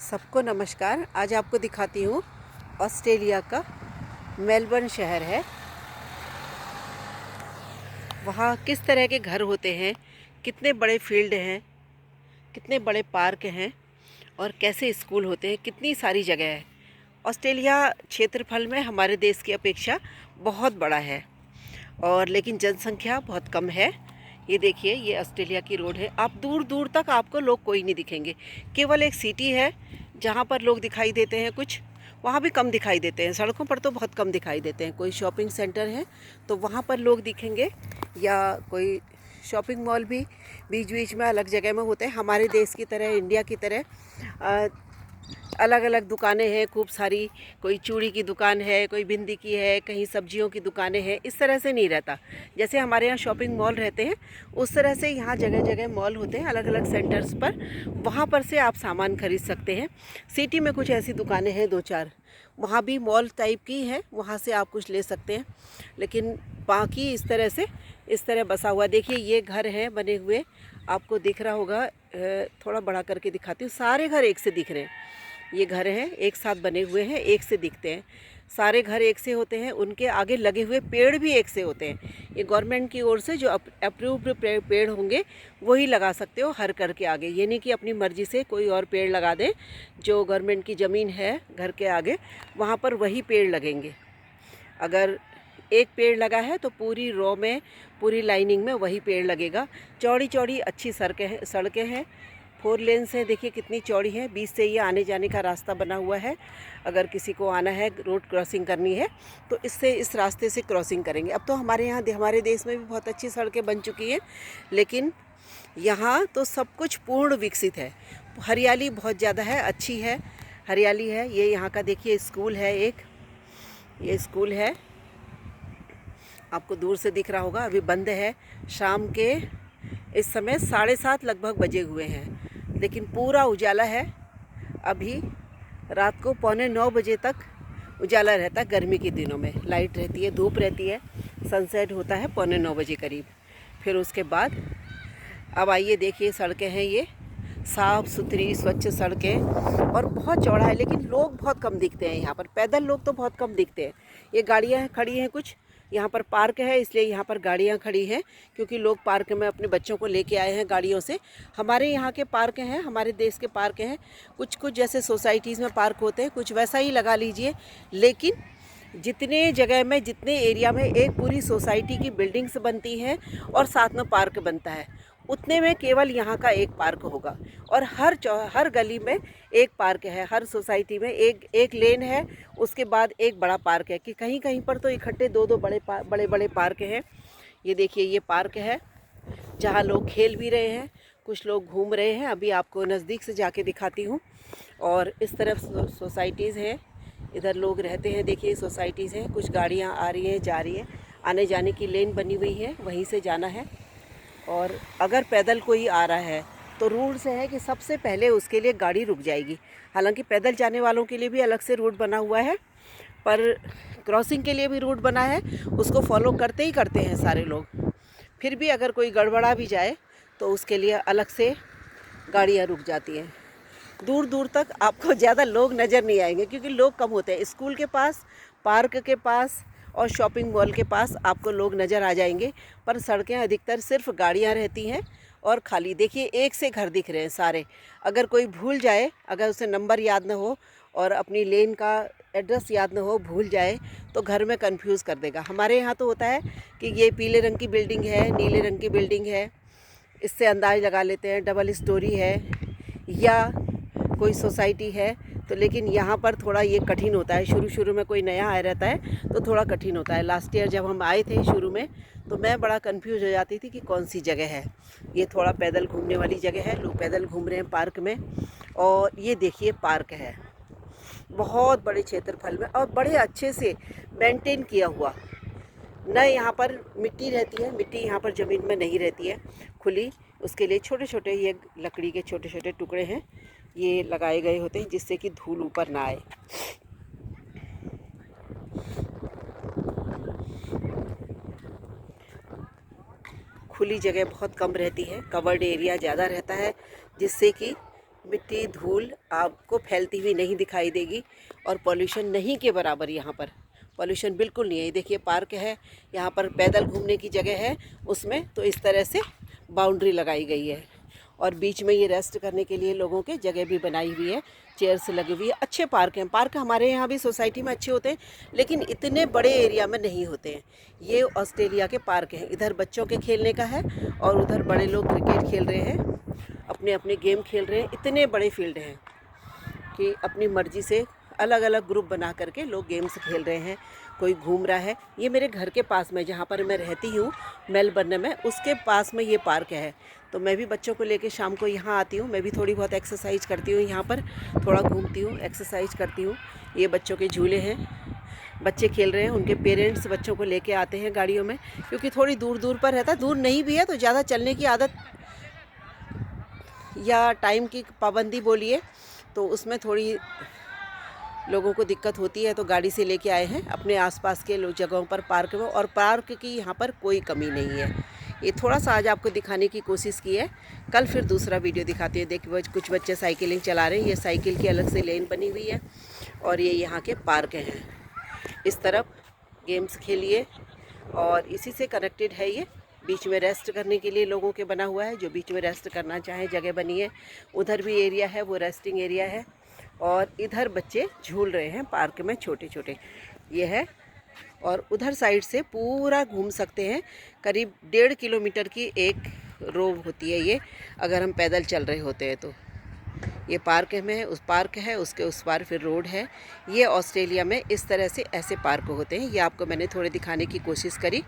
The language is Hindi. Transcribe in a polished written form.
सबको नमस्कार। आज आपको दिखाती हूँ ऑस्ट्रेलिया का मेलबर्न शहर है। वहाँ किस तरह के घर होते हैं, कितने बड़े फील्ड हैं, कितने बड़े पार्क हैं और कैसे स्कूल होते हैं, कितनी सारी जगह है। ऑस्ट्रेलिया क्षेत्रफल में हमारे देश की अपेक्षा बहुत बड़ा है और लेकिन जनसंख्या बहुत कम है। ये देखिए, ये ऑस्ट्रेलिया की रोड है। आप दूर दूर तक आपको लोग कोई नहीं दिखेंगे। केवल एक सिटी है जहाँ पर लोग दिखाई देते हैं, कुछ वहाँ भी कम दिखाई देते हैं। सड़कों पर तो बहुत कम दिखाई देते हैं। कोई शॉपिंग सेंटर है तो वहाँ पर लोग दिखेंगे, या कोई शॉपिंग मॉल भी बीच बीच में अलग जगह में होते हैं। हमारे देश की तरह, इंडिया की तरह अलग अलग दुकानें हैं खूब सारी। कोई चूड़ी की दुकान है, कोई बिंदी की है, कहीं सब्जियों की दुकानें हैं। इस तरह से नहीं रहता। जैसे हमारे यहाँ शॉपिंग मॉल रहते हैं, उस तरह से यहाँ जगह जगह मॉल होते हैं अलग अलग सेंटर्स पर। वहाँ पर से आप सामान खरीद सकते हैं। सिटी में कुछ ऐसी दुकानें हैं, दो चार, वहाँ भी मॉल टाइप की हैं, वहाँ से आप कुछ ले सकते हैं। लेकिन बाकी इस तरह से, इस तरह बसा हुआ। देखिए, ये घर हैं बने हुए, आपको दिख रहा होगा। थोड़ा बड़ा करके दिखाती हूँ। सारे घर एक से दिख रहे हैं। ये घर हैं, एक साथ बने हुए हैं, एक से दिखते हैं। सारे घर एक से होते हैं। उनके आगे लगे हुए पेड़ भी एक से होते हैं। ये गवर्नमेंट की ओर से जो अप्रूव्ड पेड़ होंगे वही लगा सकते हो हर घर के आगे। ये नहीं कि अपनी मर्ज़ी से कोई और पेड़ लगा दें। जो गवर्नमेंट की ज़मीन है घर के आगे, वहाँ पर वही पेड़ लगेंगे। अगर एक पेड़ लगा है तो पूरी रो में, पूरी लाइनिंग में वही पेड़ लगेगा। चौड़ी चौड़ी अच्छी सड़कें हैं, 4 लेन से। देखिए कितनी चौड़ी है। बीच से ये आने जाने का रास्ता बना हुआ है। अगर किसी को आना है, रोड क्रॉसिंग करनी है, तो इससे, इस रास्ते से क्रॉसिंग करेंगे। अब तो हमारे यहाँ, हमारे देश में भी बहुत अच्छी सड़कें बन चुकी हैं, लेकिन यहाँ तो सब कुछ पूर्ण विकसित है। हरियाली बहुत ज़्यादा है, अच्छी है, हरियाली है। ये यहाँ का देखिए स्कूल है एक, ये स्कूल है, आपको दूर से दिख रहा होगा। अभी बंद है। शाम के इस समय 7:30 लगभग बजे हुए हैं, लेकिन पूरा उजाला है। अभी रात को 8:45 बजे तक उजाला रहता है। गर्मी के दिनों में लाइट रहती है, धूप रहती है। सनसेट होता है 8:45 बजे करीब। फिर उसके बाद अब आइए, देखिए सड़कें हैं ये, साफ़ सुथरी स्वच्छ सड़कें, और बहुत चौड़ा है। लेकिन लोग बहुत कम दिखते हैं यहाँ पर। पैदल लोग तो बहुत कम दिखते हैं। ये गाड़ियाँ खड़ी हैं कुछ, यहाँ पर पार्क है इसलिए यहाँ पर गाड़ियाँ खड़ी हैं, क्योंकि लोग पार्क में अपने बच्चों को लेके आए हैं गाड़ियों से। हमारे यहाँ के पार्क हैं, हमारे देश के पार्क हैं, कुछ कुछ जैसे सोसाइटीज़ में पार्क होते हैं, कुछ वैसा ही लगा लीजिए। लेकिन जितने जगह में, जितने एरिया में एक पूरी सोसाइटी की बिल्डिंग्स बनती हैं और साथ में पार्क बनता है, उतने में केवल यहाँ का एक पार्क होगा। और हर गली में एक पार्क है, हर सोसाइटी में एक लेन है, उसके बाद एक बड़ा पार्क है। कि कहीं कहीं पर तो इकट्ठे दो दो बड़े बड़े पार्क हैं। ये देखिए, ये पार्क है जहाँ लोग खेल भी रहे हैं, कुछ लोग घूम रहे हैं। अभी आपको नज़दीक से जाके दिखाती हूँ। और इस तरफ सोसाइटीज़ हैं, इधर लोग रहते हैं। देखिए सोसाइटीज़ हैं, कुछ गाड़ियाँ आ रही हैं, जा रही हैं। आने जाने की लेन बनी हुई है, वहीं से जाना है। और अगर पैदल कोई आ रहा है तो रूट से है कि सबसे पहले उसके लिए गाड़ी रुक जाएगी। हालांकि पैदल जाने वालों के लिए भी अलग से रूट बना हुआ है, पर क्रॉसिंग के लिए भी रूट बना है, उसको फॉलो करते ही करते हैं सारे लोग। फिर भी अगर कोई गड़बड़ा भी जाए तो उसके लिए अलग से गाड़ियाँ रुक जाती हैं। दूर दूर तक आपको ज़्यादा लोग नज़र नहीं आएंगे, क्योंकि लोग कम होते हैं। स्कूल के पास, पार्क के पास और शॉपिंग मॉल के पास आपको लोग नज़र आ जाएंगे, पर सड़कें अधिकतर सिर्फ गाड़ियाँ रहती हैं और खाली। देखिए, एक से घर दिख रहे हैं सारे। अगर कोई भूल जाए, अगर उसे नंबर याद ना हो और अपनी लेन का एड्रेस याद ना हो, भूल जाए, तो घर में कंफ्यूज कर देगा। हमारे यहाँ तो होता है कि ये पीले रंग की बिल्डिंग है, नीले रंग की बिल्डिंग है, इससे अंदाज़ लगा लेते हैं डबल स्टोरी है या कोई सोसाइटी है। तो लेकिन यहाँ पर थोड़ा ये कठिन होता है। शुरू शुरू में कोई नया आया रहता है तो थोड़ा कठिन होता है। लास्ट ईयर जब हम आए थे शुरू में, तो मैं बड़ा कंफ्यूज हो जाती थी कि कौन सी जगह है। ये थोड़ा पैदल घूमने वाली जगह है, लोग पैदल घूम रहे हैं पार्क में। और ये देखिए पार्क है, बहुत बड़े क्षेत्रफल में और बड़े अच्छे से मेंटेन किया हुआ। न यहाँ पर मिट्टी रहती है, मिट्टी यहाँ पर ज़मीन में नहीं रहती है खुली। उसके लिए छोटे छोटे ये लकड़ी के छोटे छोटे टुकड़े हैं, ये लगाए गए होते हैं जिससे कि धूल ऊपर ना आए। खुली जगह बहुत कम रहती है, कवर्ड एरिया ज़्यादा रहता है, जिससे कि मिट्टी धूल आपको फैलती हुई नहीं दिखाई देगी और पॉल्यूशन नहीं के बराबर यहाँ पर पॉल्यूशन बिल्कुल नहीं है। देखिए पार्क है, यहाँ पर पैदल घूमने की जगह है उसमें, तो इस तरह से बाउंड्री लगाई गई है और बीच में ये रेस्ट करने के लिए लोगों के जगह भी बनाई हुई है, चेयर्स लगी हुई है। अच्छे पार्क हैं। पार्क हमारे यहाँ भी सोसाइटी में अच्छे होते हैं लेकिन इतने बड़े एरिया में नहीं होते हैं। ये ऑस्ट्रेलिया के पार्क हैं। इधर बच्चों के खेलने का है और उधर बड़े लोग क्रिकेट खेल रहे हैं, अपने अपने गेम खेल रहे हैं। इतने बड़े फील्ड हैं कि अपनी मर्ज़ी से अलग अलग ग्रुप बना करके लोग गेम्स खेल रहे हैं, कोई घूम रहा है। ये मेरे घर के पास में जहाँ पर मैं रहती हूँ मेलबर्न में, उसके पास में ये पार्क है। तो मैं भी बच्चों को लेके शाम को यहाँ आती हूँ। मैं भी थोड़ी बहुत एक्सरसाइज करती हूँ, यहाँ पर थोड़ा घूमती हूँ, एक्सरसाइज करती हूँ। ये बच्चों के झूले हैं, बच्चे खेल रहे हैं। उनके पेरेंट्स बच्चों को लेके आते हैं गाड़ियों में, क्योंकि थोड़ी दूर दूर पर रहता है। दूर नहीं भी है तो ज़्यादा चलने की आदत या टाइम की पाबंदी बोलिए तो उसमें थोड़ी लोगों को दिक्कत होती है, तो गाड़ी से लेके आए हैं अपने आसपास के जगहों पर पार्क में। और पार्क की यहाँ पर कोई कमी नहीं है। ये थोड़ा सा आज आपको दिखाने की कोशिश की है, कल फिर दूसरा वीडियो दिखाती है। देखिए कुछ बच्चे साइकिलिंग चला रहे हैं, ये साइकिल की अलग से लेन बनी हुई है और ये यहाँ के पार्क हैं। इस तरफ गेम्स खेलिए और इसी से कनेक्टेड है ये। बीच में रेस्ट करने के लिए लोगों के बना हुआ है, जो बीच में रेस्ट करना चाहें जगह बनी है। उधर भी एरिया है, वो रेस्टिंग एरिया है। और इधर बच्चे झूल रहे हैं पार्क में छोटे छोटे, ये है। और उधर साइड से पूरा घूम सकते हैं। करीब 1.5 किलोमीटर की एक रो होती है ये, अगर हम पैदल चल रहे होते हैं तो। ये पार्क में उस पार्क है, उसके उस पार फिर रोड है। ये ऑस्ट्रेलिया में इस तरह से ऐसे पार्क होते हैं। ये आपको मैंने थोड़े दिखाने की कोशिश करी।